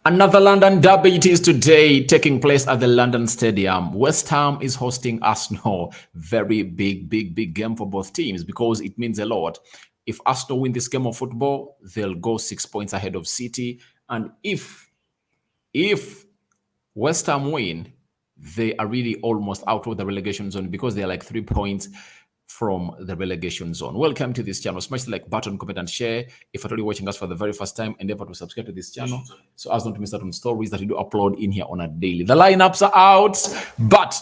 Another London derby it is today, taking place at the London Stadium. West Ham is hosting Arsenal. Very big game for both teams because it means a lot. If Arsenal win this game of football, they'll go 6 points ahead of City. And if West Ham win, they are really almost out of the relegation zone because they're like 3 points from the relegation zone. Welcome to this channel. Smash the like button, comment, and share. If you're watching us for the very first time, endeavor to subscribe to this channel so as not to miss out on stories that we do upload in here on a daily. The lineups are out, but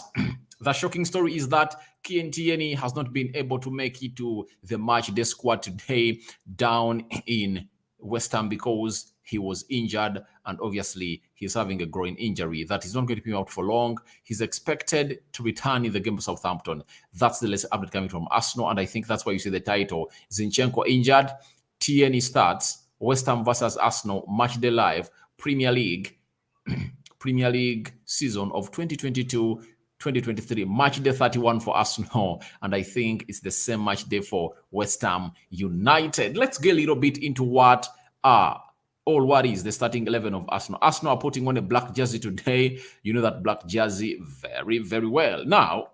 the shocking story is that Tierney has not been able to make it to the match day squad today down in West Ham because he was injured, and obviously he's having a groin injury that is not going to be out for long. He's expected to return in the game of Southampton. That's the latest update coming from Arsenal, and I think that's why you see the title. Zinchenko injured, Tierney starts, West Ham versus Arsenal, match day live, Premier League season of 2022-2023, match day 31 for Arsenal, and I think it's the same match day for West Ham United. Let's get a little bit into what is the starting 11 of Arsenal. Arsenal are putting on a black jersey today. You know that black jersey very well. Now,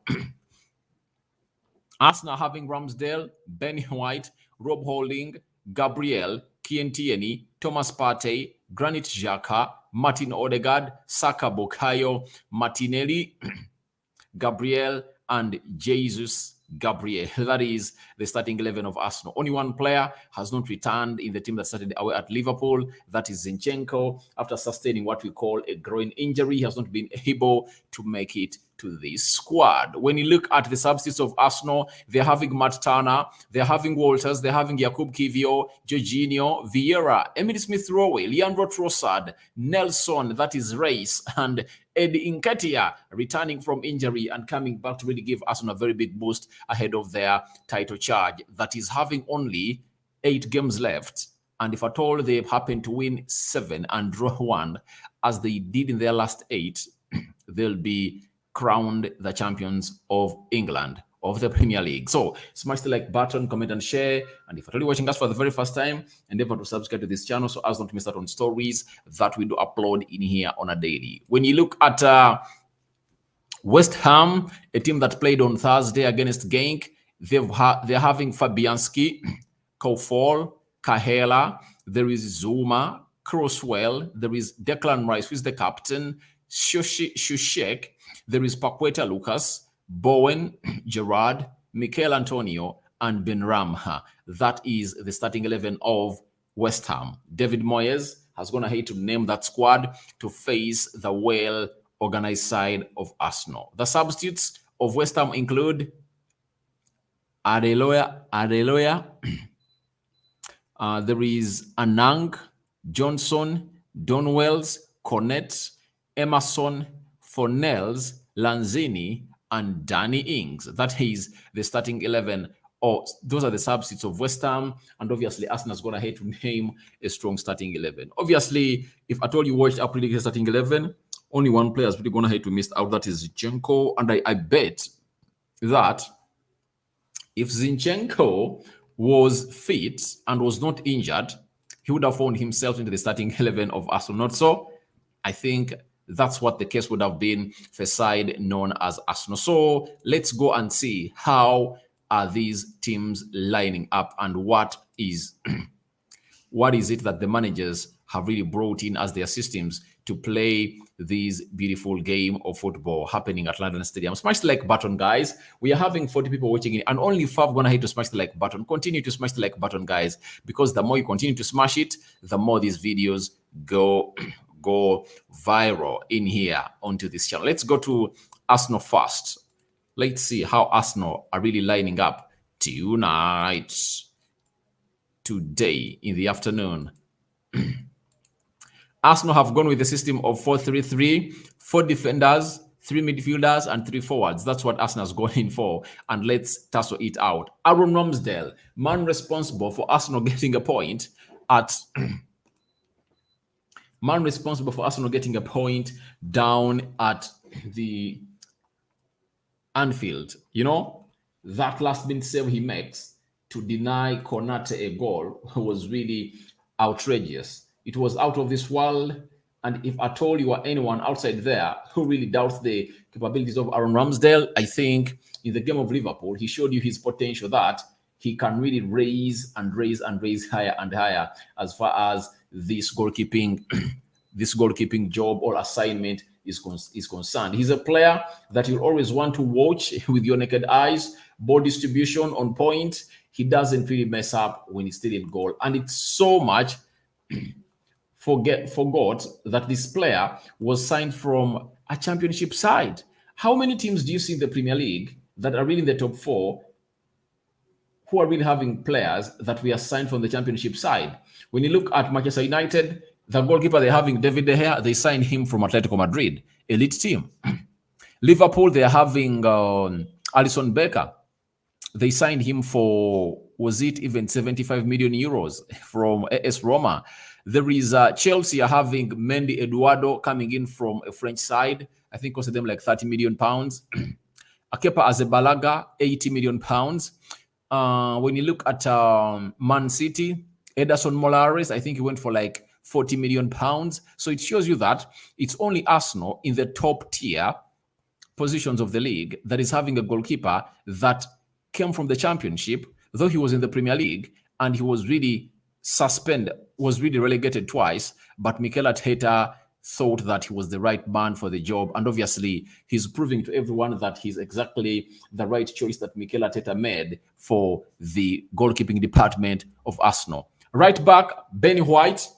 Arsenal having Ramsdale, Ben White, Rob Holding, Gabriel, Tierney, Thomas Partey, Granit Xhaka, Martin Odegaard, Saka Bukayo, Martinelli, Gabriel, and Jesus Gabriel. That is the starting 11 of Arsenal. Only one player has not returned in the team that started away at Liverpool. That is Zinchenko. After sustaining what we call a groin injury, he has not been able to make it to this squad. When you look at the substitutes of Arsenal, they're having Matt Turner, they're having Walters, they're having Jakub Kivio, Jorginho, Vieira, Emily Smith-Rowe, Leandro Trossard, Nelson, that is Reis, and Eddie Nketiah returning from injury and coming back to really give Arsenal a very big boost ahead of their title charge that is having only 8 games left. And if at all they happen to win 7 and draw 1, as they did in their last 8, they'll be crowned the champions of England, of the Premier League. So smash the like button, comment, and share. And if you're watching us for the very first time, endeavor to subscribe to this channel so as not to miss out on stories that we do upload in here on a daily. When you look at West Ham, a team that played on Thursday against Genk, they're having Fabianski, Kofol, Kahela, there is Zuma, Crosswell, there is Declan Rice, who is the captain, Shushek, there is Paqueta Lucas, Bowen, Gerard, Mikel Antonio, and Benrahma. That is the starting 11 of West Ham. David Moyes has gone ahead to name that squad to face the well-organized side of Arsenal. The substitutes of West Ham include Adeloya, there is Anang, Johnson, Donwells, Cornet, Emerson, Fornells, Lanzini, and Danny Ings. That is the starting 11. Those are the substitutes of West Ham, and obviously Arsenal's gone ahead to name a strong starting 11. Obviously, if at all you watched our predicted starting 11, only one player has really gone ahead to miss out. That is Zinchenko, and I bet that if Zinchenko was fit and was not injured, he would have found himself into the starting 11 of Arsenal. Not so. I think that's what the case would have been for a side known as Arsenal. So let's go and see how are these teams lining up and what is it that the managers have really brought in as their systems to play this beautiful game of football happening at London Stadium. Smash the like button, guys. We are having 40 people watching it, and only 5 gonna hit to smash the like button. Continue to smash the like button, guys, because the more you continue to smash it, the more these videos go viral in here onto this channel. Let's go to Arsenal first. Let's see how Arsenal are really lining up today in the afternoon. Arsenal have gone with the system of 4-3-3, 4 defenders, 3 midfielders, and 3 forwards. That's what Arsenal's going for. And let's tussle it out. Aaron Ramsdale, man responsible for Arsenal getting a point down at the Anfield. You know, that last minute save he makes to deny Konate a goal was really outrageous. It was out of this world. And if at all you are anyone outside there who really doubts the capabilities of Aaron Ramsdale, I think in the game of Liverpool, he showed you his potential that he can really raise and raise and raise higher and higher as far as this goalkeeping this goalkeeping job or assignment is concerned. He's a player that you'll always want to watch with your naked eyes. Ball distribution on point. He doesn't really mess up when he's still in goal. And it's so much forgot that this player was signed from a championship side. How many teams do you see in the Premier League that are really in the top four who are really having players that we are signed from the championship side? When you look at Manchester United, the goalkeeper they're having, David De Gea, they signed him from Atletico Madrid, elite team. Liverpool, they're having Alisson Becker. They signed him for, was it even 75 million euros from AS Roma? There is Chelsea are having Mendy Eduardo coming in from a French side. I think costed them like 30 million pounds. Akepa Azebalaga, 80 million pounds. When you look at Man City, Ederson Molares, I think he went for like 40 million pounds. So it shows you that it's only Arsenal in the top tier positions of the league that is having a goalkeeper that came from the championship, though he was in the Premier League and he was really suspended, was really relegated twice. But Mikel Arteta thought that he was the right man for the job. And obviously, he's proving to everyone that he's exactly the right choice that Mikel Arteta made for the goalkeeping department of Arsenal. Right back, Ben White,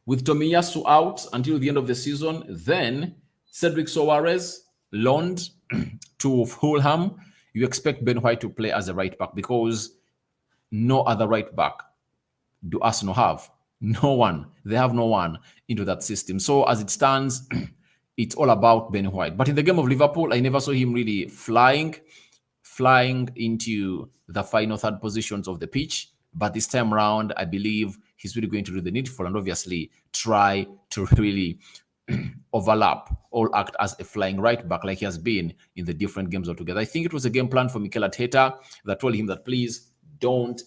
with Tomiyasu out until the end of the season. Then Cedric Soares loaned to Fulham. You expect Ben White to play as a right back because no other right back do Arsenal have. No one. They have no one into that system. So as it stands, it's all about Ben White. But in the game of Liverpool, I never saw him really flying into the final third positions of the pitch. But this time around, I believe he's really going to do the needful and obviously try to really overlap or act as a flying right back like he has been in the different games altogether. I think it was a game plan for Mikel Arteta that told him that please don't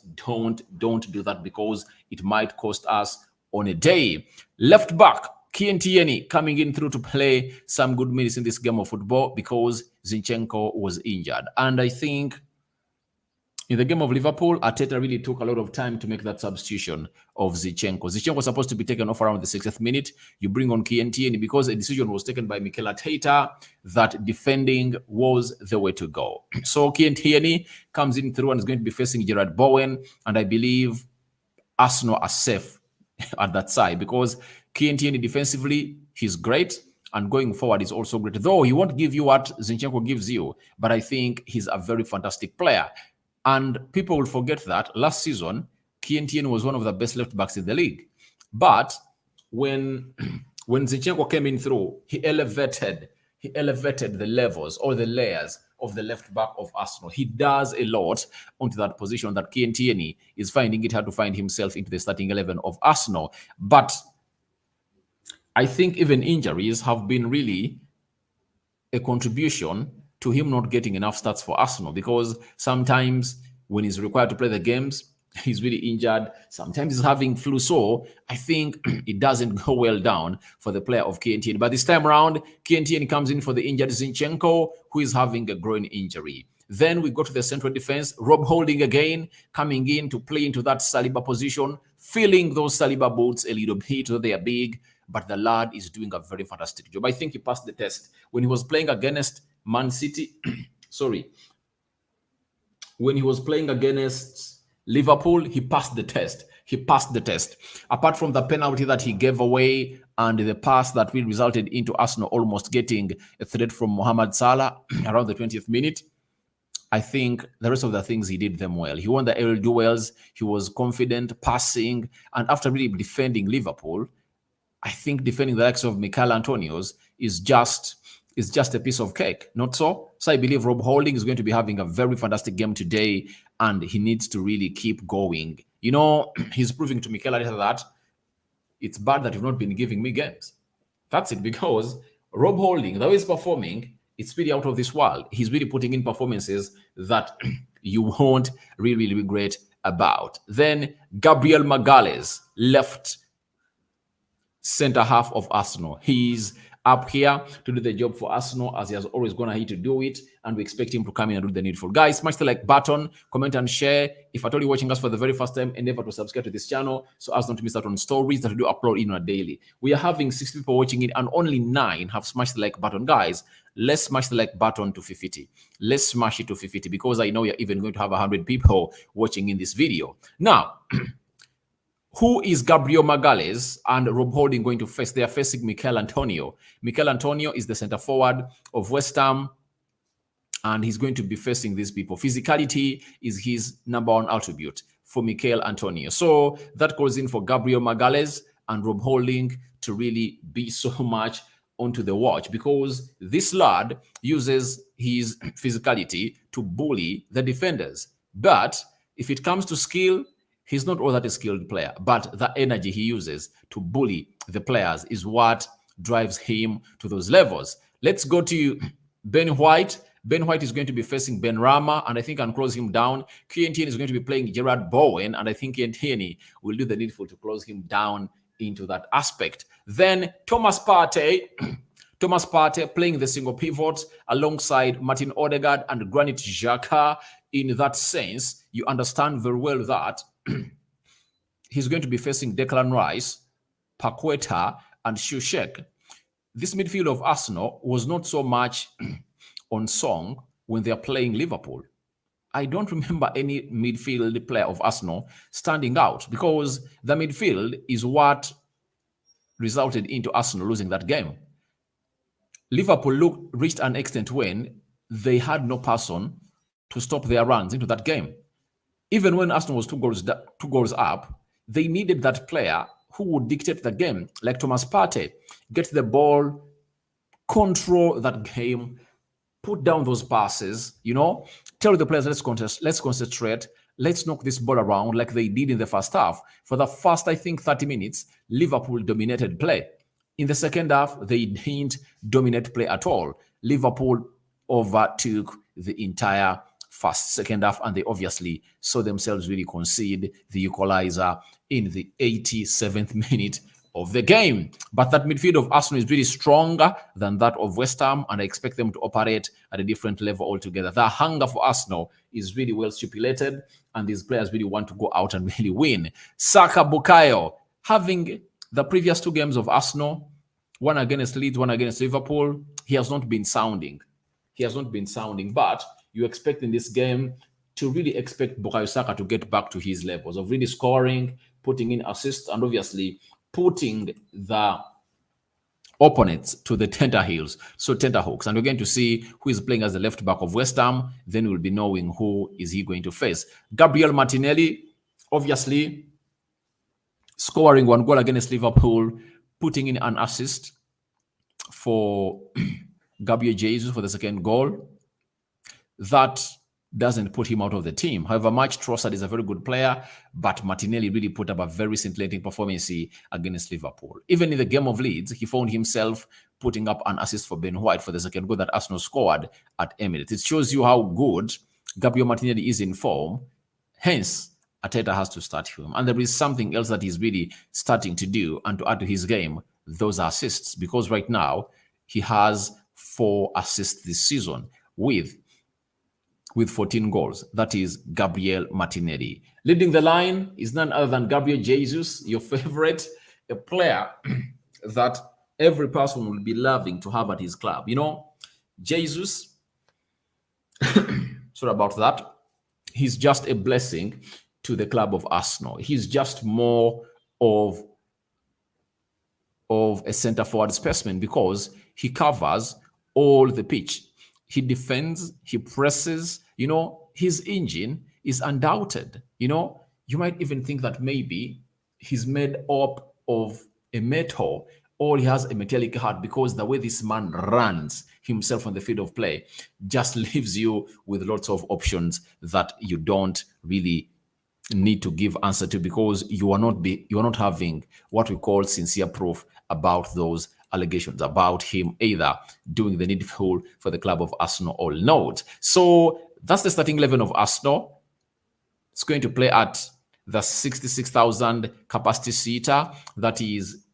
do that because it might cost us on a day. Left back, Tierney coming in through to play some good minutes in this game of football because Zinchenko was injured. And I think in the game of Liverpool, Arteta really took a lot of time to make that substitution of Zinchenko. Zinchenko was supposed to be taken off around the 60th minute. You bring on Tierney because a decision was taken by Mikel Arteta that defending was the way to go. So Tierney comes in through and is going to be facing Gerard Bowen. And I believe Arsenal are safe at that side because Tierney defensively, he's great. And going forward is also great. Though he won't give you what Zinchenko gives you, but I think he's a very fantastic player. And people will forget that last season, Tierney was one of the best left backs in the league. But when Zinchenko came in through, he elevated the levels or the layers of the left back of Arsenal. He does a lot onto that position that Tierney is finding it hard to find himself into the starting 11 of Arsenal. But I think even injuries have been really a contribution to him not getting enough stats for Arsenal because sometimes when he's required to play the games, he's really injured. Sometimes he's having flu. So I think it doesn't go well down for the player of Tierney. But this time around, Tierney comes in for the injured Zinchenko, who is having a groin injury. Then we go to the central defense. Rob Holding again coming in to play into that Saliba position, filling those Saliba boots a little bit so they are big. But the lad is doing a very fantastic job. I think he passed the test. When he was playing against Man City, when he was playing against Liverpool, he passed the test. Apart from the penalty that he gave away and the pass that really resulted into Arsenal almost getting a threat from Mohamed Salah around the 20th minute, I think the rest of the things he did them well. He won the aerial duels. He was confident, passing, and after really defending Liverpool, I think defending the likes of Mikel Antonio's is just a piece of cake, not so? So I believe Rob Holding is going to be having a very fantastic game today, and he needs to really keep going. You know, he's proving to Mikel Arteta that it's bad that you've not been giving me games. That's it, because Rob Holding, the way he's performing, it's really out of this world. He's really putting in performances that you won't really regret about. Then Gabriel Magalhaes left center half of Arsenal. He's up here to do the job for Arsenal, as he has always gone ahead to do it, and we expect him to come in and do the needful. Guys, smash the like button, comment and share. If at all you're watching us for the very first time, endeavor to subscribe to this channel so as not to miss out on stories that we do upload in a daily. We are having 6 people watching it and only 9 have smashed the like button. Guys, let's smash the like button to 50. Let's smash it to 50 because I know you're even going to have 100 people watching in this video. Now, who is Gabriel Magalhaes and Rob Holding going to face? They are facing Mikel Antonio. Mikel Antonio is the center forward of West Ham, and he's going to be facing these people. Physicality is his number one attribute for Mikel Antonio. So that calls in for Gabriel Magalhaes and Rob Holding to really be so much onto the watch, because this lad uses his physicality to bully the defenders. But if it comes to skill, he's not all that a skilled player, but the energy he uses to bully the players is what drives him to those levels. Let's go to Ben White. Ben White is going to be facing Ben Rama, and I think I'll close him down. Tierney is going to be playing Gerard Bowen, and I think Tierney will do the needful to close him down into that aspect. Then Thomas Partey. Thomas Partey playing the single pivot alongside Martin Odegaard and Granit Xhaka. In that sense, you understand very well that he's going to be facing Declan Rice, Paqueta, and Schuschek. This midfield of Arsenal was not so much on song when they are playing Liverpool. I don't remember any midfield player of Arsenal standing out, because the midfield is what resulted into Arsenal losing that game. Liverpool reached an extent when they had no person to stop their runs into that game. Even when Arsenal was two goals up, they needed that player who would dictate the game, like Thomas Partey, get the ball, control that game, put down those passes, tell the players, let's concentrate, let's knock this ball around like they did in the first half. For the first, I think, 30 minutes, Liverpool dominated play. In the second half, they didn't dominate play at all. Liverpool overtook the entire second half, and they obviously saw themselves really concede the equalizer in the 87th minute of the game. But that midfield of Arsenal is really stronger than that of West Ham, and I expect them to operate at a different level altogether. The hunger for Arsenal is really well stipulated, and these players really want to go out and really win. Saka Bukayo, having the previous 2 games of Arsenal, one against Leeds, one against Liverpool, he has not been sounding. But you expect in this game to really expect Bukayo Saka to get back to his levels of really scoring, putting in assists, and obviously putting the opponents to the tenterhooks. And we're going to see who is playing as the left back of West Ham. Then we'll be knowing who is he going to face. Gabriel Martinelli, obviously, scoring 1 goal against Liverpool, putting in an assist for Gabriel Jesus for the 2nd goal. That doesn't put him out of the team. However, March Trossard is a very good player, but Martinelli really put up a very scintillating performance against Liverpool. Even in the game of Leeds, he found himself putting up an assist for Ben White for the 2nd goal that Arsenal scored at Emirates. It shows you how good Gabriel Martinelli is in form. Hence, Arteta has to start him. And there is something else that he's really starting to do and to add to his game, those assists. Because right now, he has 4 assists this season with 14 goals. That is Gabriel Martinelli. Leading the line is none other than Gabriel Jesus, your favorite, a player that every person will be loving to have at his club. Jesus, sorry about that, he's just a blessing to the club of Arsenal. He's just more of a center forward specimen because he covers all the pitch. He defends, he presses, his engine is undoubted. You might even think that maybe he's made up of a metal or he has a metallic heart, because the way this man runs himself on the field of play just leaves you with lots of options that you don't really need to give answer to, because you are not having what we call sincere proof about those allegations about him either doing the needful for the club of Arsenal or not. So that's the starting 11 of Arsenal. It's going to play at the 66,000 capacity seater. That is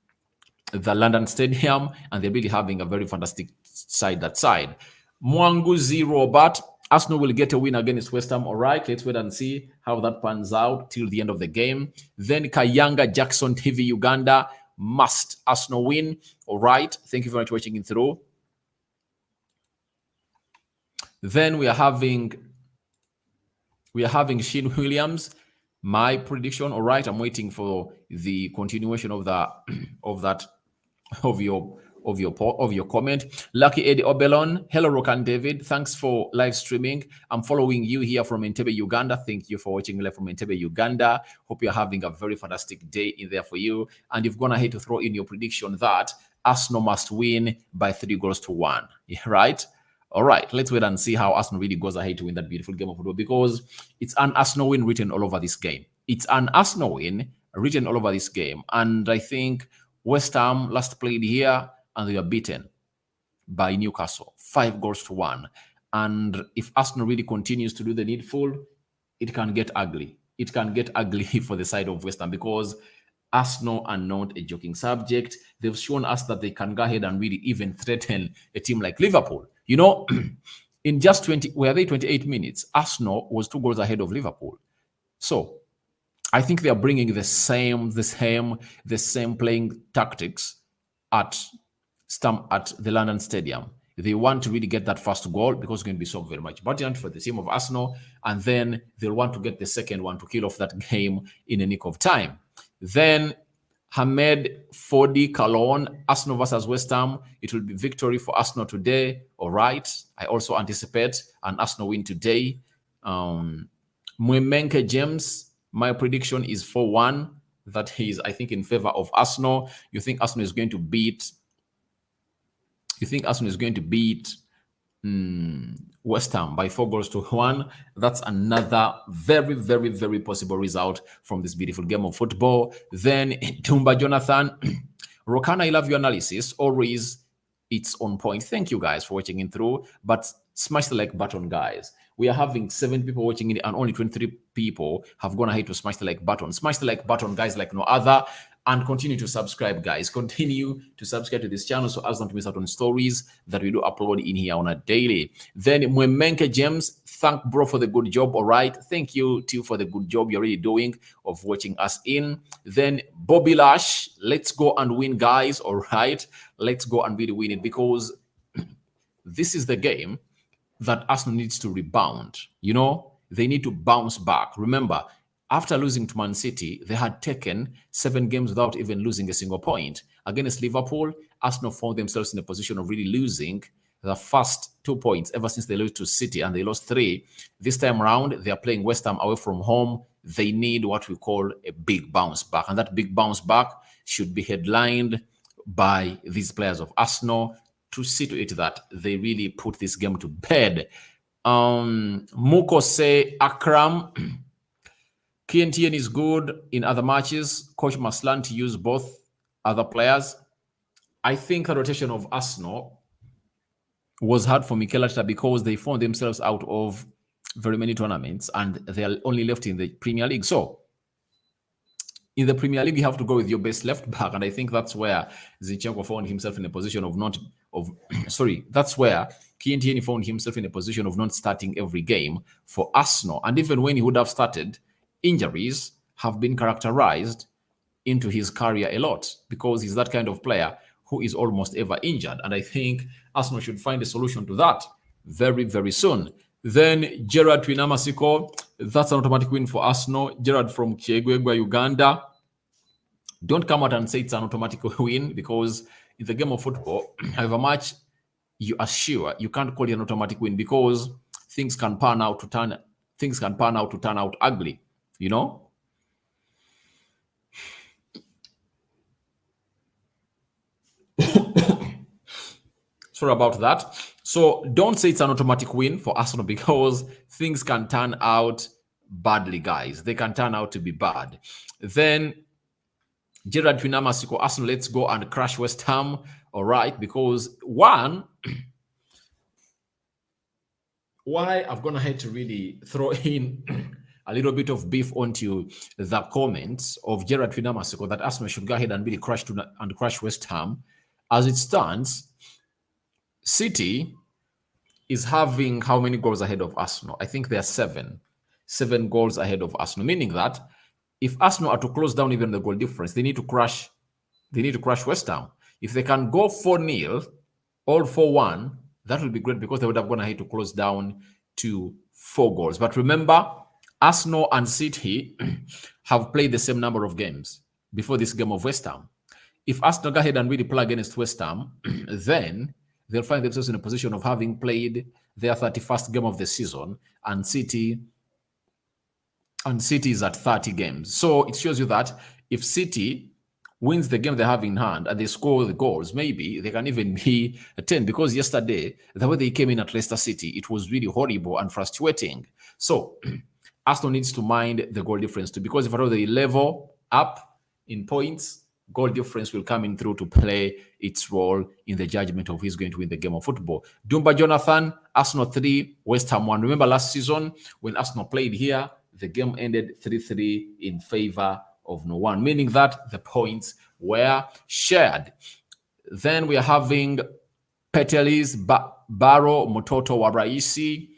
the London Stadium, and they're really having a very fantastic side that side. Mwanguzi Robert, Arsenal will get a win against West Ham. All right, let's wait and see how that pans out till the end of the game. Then Kayanga Jackson TV Uganda, must Arsenal win. All right, thank you very much for watching it through. Then we are having Shane Williams. My prediction. All right, I'm waiting for the continuation of your comment. Lucky Eddie Obelon. Hello, Rokan David. Thanks for live streaming. I'm following you here from Entebbe, Uganda. Thank you for watching live from Entebbe, Uganda. Hope you're having a very fantastic day in there for you. And you've gone ahead to throw in your prediction that Arsenal must win by 3-1. Right? All right, let's wait and see how Arsenal really goes ahead to win that beautiful game of football, because it's an Arsenal win written all over this game. It's an Arsenal win written all over this game. And I think West Ham last played here and they were beaten by Newcastle, 5-1. And if Arsenal really continues to do the needful, it can get ugly. It can get ugly for the side of West Ham, because Arsenal are not a joking subject. They've shown us that they can go ahead and really even threaten a team like Liverpool. You know, in just 28 minutes, Arsenal was 2 goals ahead of Liverpool. So I think they are bringing the same playing tactics at the London Stadium. They want to really get that first goal because it's going to be so very much important for the team of Arsenal, and then they'll want to get the second one to kill off that game in a nick of time. Then Hamed Fodi Kalon, Arsenal versus West Ham. It will be victory for Arsenal today. All right. I also anticipate an Arsenal win today. Mwemenke James, my prediction is 4-1. That is, I think, in favor of Arsenal. You think Arsenal is going to beat West Ham by 4-1. That's another very, very, very possible result from this beautiful game of football. Then Tumba Jonathan, Rokan, I love your analysis. Always, it's on point. Thank you guys for watching in through. But smash the like button, guys. We are having 7 people watching it, and only 23 people have gone ahead to smash the like button. Smash the like button, guys, like no other. And continue to subscribe, guys. Continue to subscribe to this channel so as not to miss out on stories that we do upload in here on a daily. Then Mwemenke James, thank bro for the good job. All right. Thank you too for the good job you're really doing of watching us in. Then Bobby Lash, let's go and win, guys. All right. Let's go and really win it, because this is the game that Arsenal needs to rebound. You know, they need to bounce back. Remember, after losing to Man City, they had taken 7 games without even losing a single point. Against Liverpool, Arsenal found themselves in a position of really losing the first 2 points ever since they lost to City, and they lost 3. This time around, they are playing West Ham away from home. They need what we call a big bounce back, and that big bounce back should be headlined by these players of Arsenal to see to it that they really put this game to bed. Mukose Akram, Tierney is good in other matches. Coach must learn to use both other players. I think the rotation of Arsenal was hard for Mikel Arteta because they found themselves out of very many tournaments and they are only left in the Premier League. So in the Premier League, you have to go with your best left back. And I think that's where Zinchenko found himself in a position of that's where Tierney found himself in a position of not starting every game for Arsenal. And even when he would have started, injuries have been characterized into his career a lot because he's that kind of player who is almost ever injured. And I think Arsenal should find a solution to that very, very soon. Then Gerard Twinamasiko, that's an automatic win for Arsenal. Gerard from Kiegwegwa, Uganda. Don't come out and say it's an automatic win, because in the game of football, however much you are sure, you can't call it an automatic win because things can pan out to turn out ugly. You know? Sorry about that. So don't say it's an automatic win for Arsenal because things can turn out badly, guys. They can turn out to be bad. Then Gerard Twinamasiko, Arsenal, let's go and crash West Ham. All right, because why I've gone ahead to really throw in a little bit of beef onto the comments of Gerard Finamasiko that Arsenal should go ahead and really crush West Ham. As it stands, City is having how many goals ahead of Arsenal? I think they are 7 goals ahead of Arsenal, meaning that if Arsenal are to close down even the goal difference, they need to crush West Ham. If they can go 4-0 or 4-1, that will be great because they would have gone ahead to close down to 4 goals. But remember, Arsenal and City have played the same number of games before this game of West Ham. If Arsenal go ahead and really play against West Ham, then they'll find themselves in a position of having played their 31st game of the season, and City is at 30 games. So it shows you that if City wins the game they have in hand and they score the goals, maybe they can even be 10, because yesterday, the way they came in at Leicester City, it was really horrible and frustrating. So Arsenal needs to mind the goal difference too, because if at all they level up in points, goal difference will come in through to play its role in the judgment of who's going to win the game of football. Dumba Jonathan, Arsenal 3, West Ham 1. Remember last season when Arsenal played here, the game ended 3-3 in favor of no one, meaning that the points were shared. Then we are having Petelis, Barrow, Mototo, Waraisi.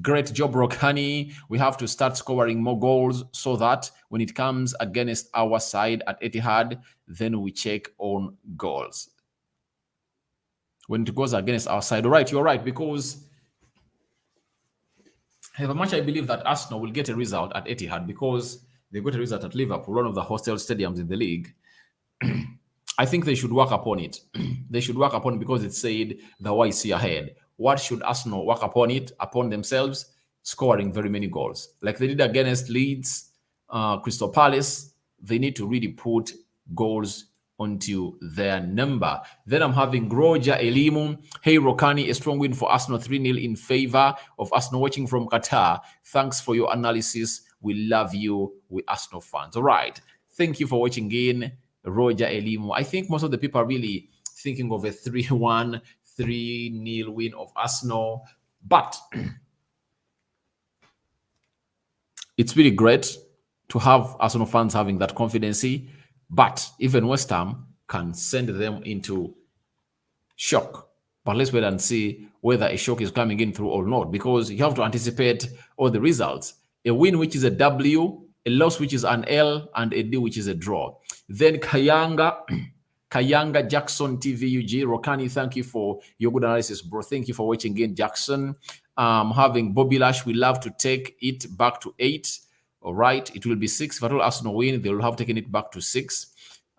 Great job, Rokhani. We have to start scoring more goals so that when it comes against our side at Etihad, then we check on goals. When it goes against our side, all right, you're right, because however much I believe that Arsenal will get a result at Etihad because they got a result at Liverpool, one of the hostel stadiums in the league. I think they should work upon it. They should work upon it because it said the YC ahead. What should Arsenal work upon it, upon themselves? Scoring very many goals. Like they did against Leeds, Crystal Palace, they need to really put goals onto their number. Then I'm having Roger Elimu. Hey, Rokani, a strong win for Arsenal, 3-0 in favor of Arsenal, watching from Qatar. Thanks for your analysis. We love you, we Arsenal fans. All right. Thank you for watching in, Roger Elimu. I think most of the people are really thinking of a 3-1, 3-0 win of Arsenal. But it's really great to have Arsenal fans having that confidence. But even West Ham can send them into shock. But let's wait and see whether a shock is coming in through or not, because you have to anticipate all the results. A win, which is a W, a loss, which is an L, and a D, which is a draw. Then Kayanga Jackson TVUG. Rokani, thank you for your good analysis, bro. Thank you for watching again, Jackson. Having Bobby Lash, we love to take it back to 8. All right, it will be 6. If at all Arsenal win, they will have taken it back to 6.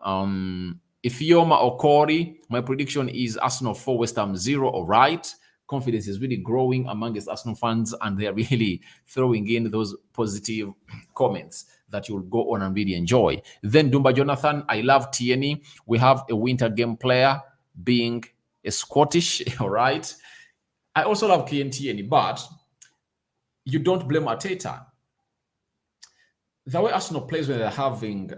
Ifeoma Okori, my prediction is Arsenal 4, West Ham 0. All right. Confidence is really growing amongst Arsenal fans, and they're really throwing in those positive comments that you'll go on and really enjoy. Then Dumba Jonathan, I love Tierney. We have a winter game player being a Scottish, all right. I also love Tierney, but you don't blame Arteta. The way Arsenal plays when they're having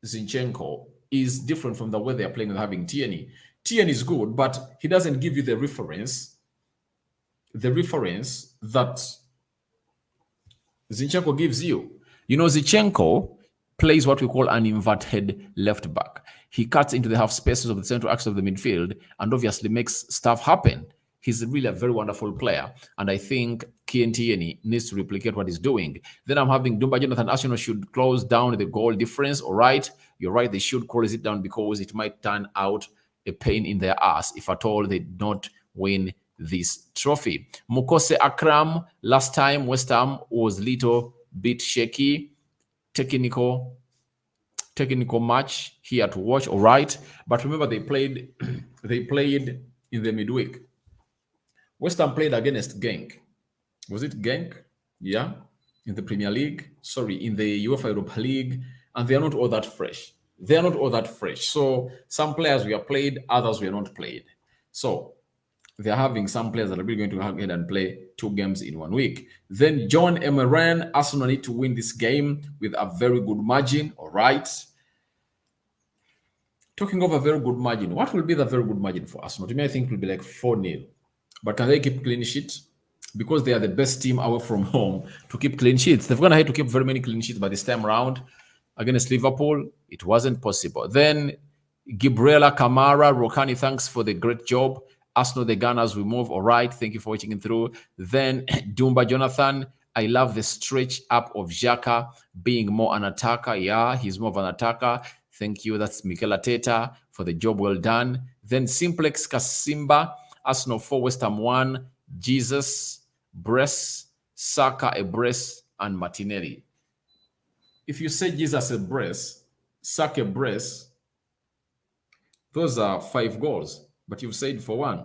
Zinchenko is different from the way they're playing when they're having Tierney. Tierney is good, but he doesn't give you the reference that Zinchenko gives you. You know, Zinchenko plays what we call an inverted left back. He cuts into the half spaces of the central axis of the midfield and obviously makes stuff happen. He's really a very wonderful player, and I think Tierney needs to replicate what he's doing. Then I'm having Dumba Jonathan. Arsenal should close down the goal difference. All right, you're right. They should close it down because it might turn out a pain in their ass if at all they don't win this trophy. Mukose Akram, last time West Ham was little bit shaky. Technical match here to watch. All right, but remember they played in the midweek. West Ham played against Genk. Was it Genk? Yeah, in the Premier League. Sorry, in the UEFA Europa League, and they are not all that fresh. So some players were played, others were not played. So they're having some players that are really going to go ahead and play 2 games in 1 week. Then John Emeran, Arsenal need to win this game with a very good margin. All right. Talking of a very good margin, what will be the very good margin for Arsenal? To me, I think it will be like 4-0. But can they keep clean sheet? because they are the best team away from home to keep clean sheets. They've gone ahead to keep very many clean sheets, but this time around against Liverpool, it wasn't possible. Then Gabriela Kamara, Rokani, thanks for the great job. Arsenal, the Gunners, we move. All right. Thank you for watching it through. Then Dumba Jonathan, I love the stretch up of Xhaka being more an attacker. Yeah, he's more of an attacker. Thank you. That's Mikel Arteta for the job well done. Then Simplex Kasimba, Arsenal 4, West Ham 1, Jesus, Bress, Saka a brace, and Martinelli. If you say Jesus a brace, Saka a brace, those are 5 goals, but you've said for 1.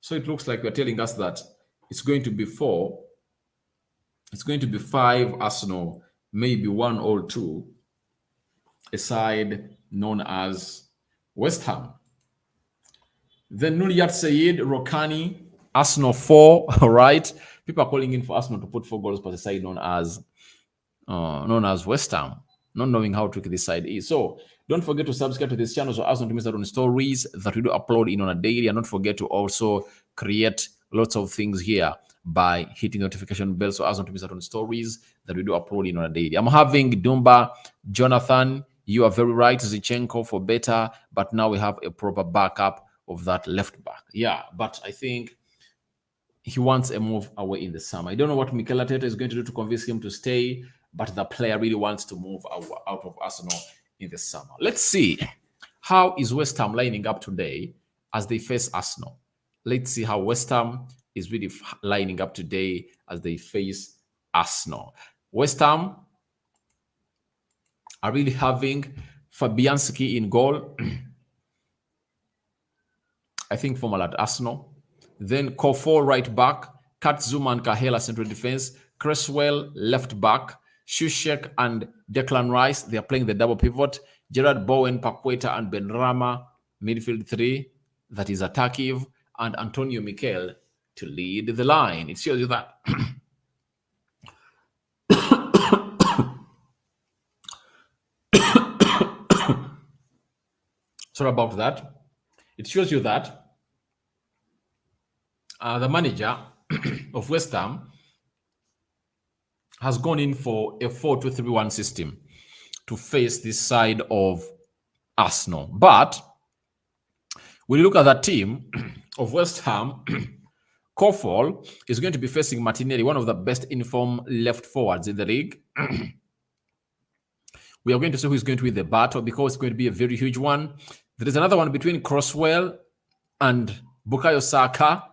So it looks like you're telling us that it's going to be 4. It's going to be 5 Arsenal, maybe 1 or 2, a side known as West Ham. Then Nuriyat Sayed, Rokani, Arsenal 4, all right? People are calling in for Arsenal to put 4 goals per side known as West Ham, not knowing how tricky this side is. So don't forget to subscribe to this channel so as not to miss out on stories that we do upload in on a daily. And don't forget to also create lots of things here by hitting the notification bell so as not to miss out on stories that we do upload in on a daily. I'm having Dumba Jonathan. You are very right, Zinchenko for better, but now we have a proper backup of that left back. Yeah, but I think he wants a move away in the summer. I don't know what Mikel Arteta is going to do to convince him to stay, but the player really wants to move out of Arsenal in the summer. Let's see how is West Ham lining up today as they face Arsenal. Let's see how West Ham is really lining up today as they face Arsenal. West Ham are really having Fabianski in goal. I think former at Arsenal. Then Kofo right back, Katzuma and Kahela central defense, Cresswell left back, Shushek and Declan Rice, they are playing the double pivot, Gerard Bowen, Paqueta and Benrahma, midfield 3, that is attackive, and Antonio Mikel to lead the line. It shows you that. Sorry about that. It shows you that the manager of West Ham has gone in for a 4-2-3-1 system to face this side of Arsenal. But when you look at that team of West Ham, Kofol is going to be facing Martinelli, one of the best informed left forwards in the league. We are going to see who is going to win the battle because it's going to be a very huge one. There is another one between Cresswell and Bukayo Saka.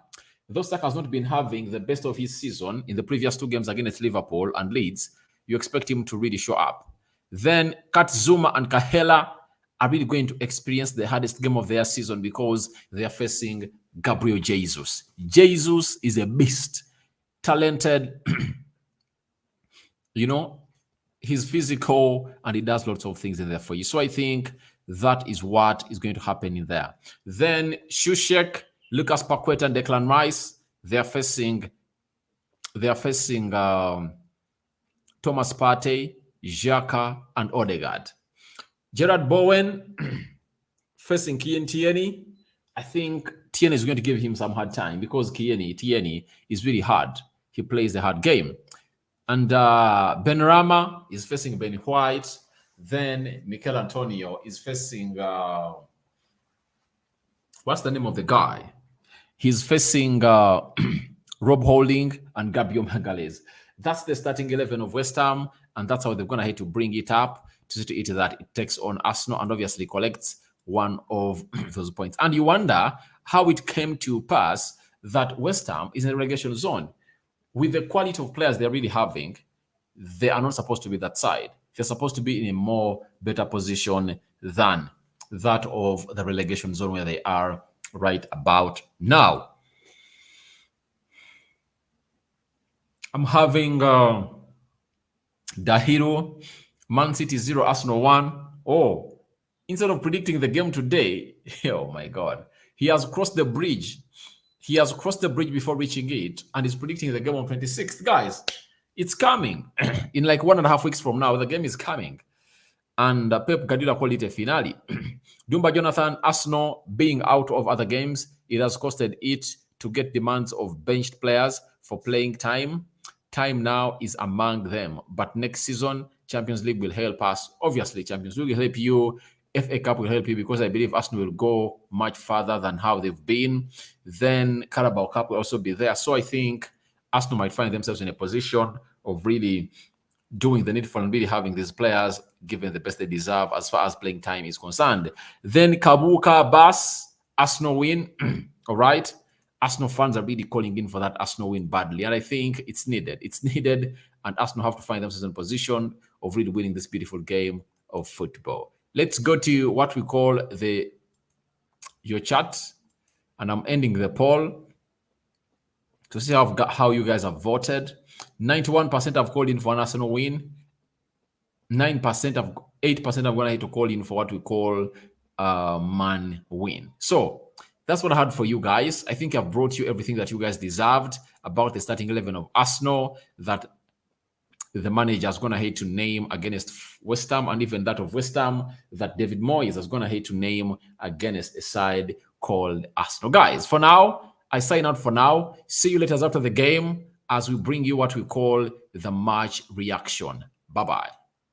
Though Saka has not been having the best of his season in the previous 2 games against Liverpool and Leeds, you expect him to really show up. Then Katzuma and Kahela are really going to experience the hardest game of their season because they are facing Gabriel Jesus. Jesus is a beast, talented, he's physical and he does lots of things in there for you. So I think that is what is going to happen in there. Then Shushek, Lucas Paqueta and Declan Rice, they are facing Thomas Partey, Xhaka, and Odegaard. Gerard Bowen facing Tierney. I think Tierney is going to give him some hard time because Tierney is really hard. He plays a hard game. And Benrahma is facing Ben White. Then Mikel Antonio is facing what's the name of the guy? He's facing Rob Holding and Gabriel Magalhaes. That's the starting 11 of West Ham, and that's how they're going to have to bring it up to see to it that it takes on Arsenal and obviously collects one of those points. And you wonder how it came to pass that West Ham is in a relegation zone. With the quality of players they're really having, they are not supposed to be that side. They're supposed to be in a more better position than that of the relegation zone where they are right about now. I'm having Dahiro, Man City 0, Arsenal 1. Oh, instead of predicting the game today, oh my God, he has crossed the bridge. He has crossed the bridge before reaching it and is predicting the game on 26th. Guys, it's coming. In like 1.5 weeks from now, the game is coming. And Pep Guardiola called it a finale. Dumba Jonathan, Arsenal being out of other games, it has costed it to get demands of benched players for playing time. Time now is among them. But next season, Champions League will help us. Obviously, Champions League will help you. FA Cup will help you because I believe Arsenal will go much further than how they've been. Then Carabao Cup will also be there. So I think Arsenal might find themselves in a position of really doing the needful and really having these players given the best they deserve as far as playing time is concerned. Then Kabuka Bas, Arsenal win. All right. Arsenal fans are really calling in for that Arsenal win badly. And I think it's needed. It's needed. And Arsenal have to find themselves in a position of really winning this beautiful game of football. Let's go to what we call your chat. And I'm ending the poll to see how you guys have voted. 91% have called in for an Arsenal win. 8% have gone ahead to call in for what we call man win. So that's what I had for you guys. I think I've brought you everything that you guys deserved about the starting 11 of Arsenal that the manager has gone ahead to name against West Ham, and even that of West Ham that David Moyes has gone ahead to name against a side called Arsenal. Guys, for now, I sign out for now. See you later after the game as we bring you what we call the match reaction. Bye-bye.